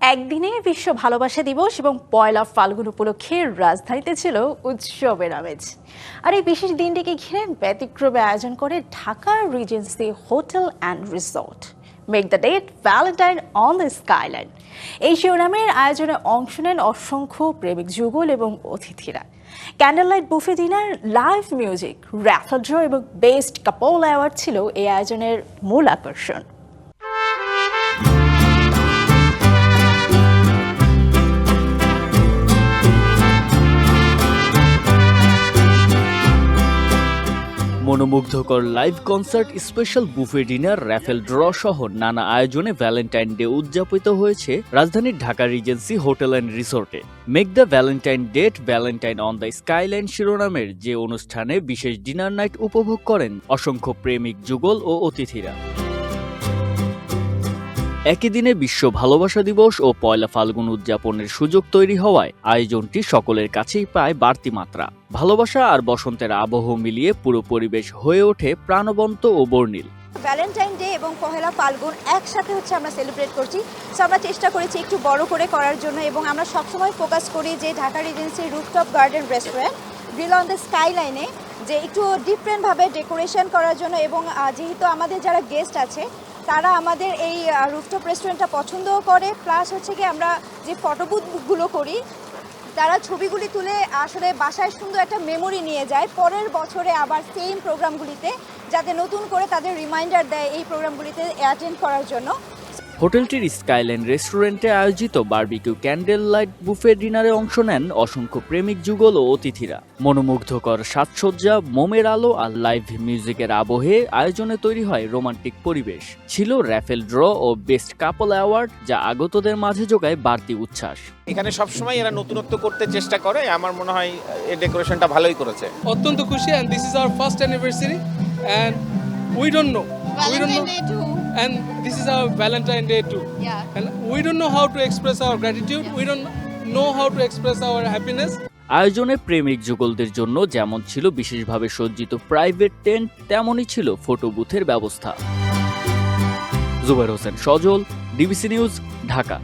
একদিনে বিশ্ব ভালোবাসা দিবস এবং পয়লা ফাল্গুন উপলক্ষে রাজধানীতে ছিল উৎসবের আমেজ। আর এই বিশেষ দিনটিকে ঘিরে ব্যতিক্রমে আয়োজন করে Dhaka Regency Hotel and Resort. Make the date Valentine on the skyline. এই শিরোনামের আয়োজনে অংশ নেন অসংখ্য প্রেমিক যুগল এবং অতিথিরা। Candle light buffet dinner, live music, raffle draw এবং বেস্ট কাপল অ্যাওয়ার্ড ছিল এই আয়োজনের মূল আকর্ষণ। মনোমুগ্ধকর live concert, special buffet dinner, raffle draw সহ নানা আয়োজনে ভ্যালেন্টাইন ডে উদযাপিত হয়েছে রাজধানীর ঢাকা রিজেন্সি হোটেল অ্যান্ড রিসোর্টে। Make the Valentine date Valentine on the skyline শিরোনামের যে অনুষ্ঠানে বিশেষ ডিনার নাইট উপভোগ করেন অসংখ্য প্রেমিক যুগল ও অতিথিরা। একই দিনে বিশ্ব ভালোবাসা দিবস ও পয়লা ফাল্গুন উদযাপনের সুযোগ তৈরি হওয়ায় আয়োজনটি সকলের কাছেই পায় বাড়তি মাত্রা। ভালোবাসা আর বসন্তের আবহ মিলিয়ে পুরো পরিবেশ হয়ে ওঠে প্রাণবন্ত ও বর্ণিল। ভ্যালেন্টাইন ডে এবং পহেলা ফাল্গুন একসাথে আমরা সেলিব্রেট করছি। সো আমরা চেষ্টা করেছি একটু বড় করে করার জন্য, এবং আমরা সবসময় ফোকাস করি যে ঢাকা রিজেন্সির rooftop garden restaurant grill on the স্কাইলাইনে যে একটু ডিফারেন্টভাবে ডেকোরেশন করার জন্য, এবং যেহেতু আমাদের যারা গেস্ট আছে তারা আমাদের এই রুফটপ রেস্টুরেন্টটা পছন্দও করে, প্লাস কি আমরা যে ফটোবুথগুলো করি তারা ছবিগুলি তুলে আসলে বাসায় সুন্দর একটা মেমোরি নিয়ে যায় পরের বছরে আবার সেম প্রোগ্রামগুলিতে, যাতে নতুন করে তাদের রিমাইন্ডার দেয় এই প্রোগ্রামগুলিতে অ্যাটেন্ড করার জন্য। হোটেলটির স্কাইলাইন রেস্টুরেন্টে আয়োজিত বারবিকিউ ক্যান্ডেল লাইট বুফে ডিনারে অংশ নেন অসংখ্য প্রেমিক যুগল ও অতিথিরা। মনোমুগ্ধকর সাজসজ্জা, মোমের আলো আর লাইভ মিউজিকের আবহে আয়োজনে তৈরি হয় রোমান্টিক পরিবেশ। ছিল র্যাফেল ড্র ও বেস্ট কাপল অ্যাওয়ার্ড, যা আগতদের মাঝে যোগায় বাড়তি উচ্ছ্বাস। এখানে সবসময় এরা নতুনত্ব করতে চেষ্টা করে, আমার মনে হয় এই ডেকোরেশনটা ভালোই করেছে। অত্যন্ত খুশি, and this is our first anniversary and we don't know and this is our Valentine Day too. And we don't know how to express our gratitude, we don't know how to express our happiness. আয়োজনে প্রেমিক যুগলদের জন্য যেমন ছিল বিশেষভাবে সজ্জিত private tent, তেমনই ছিল photo বুথের ব্যবস্থা। জুবাইর হোসেন সজল, ডিবিসি নিউজ, ঢাকা।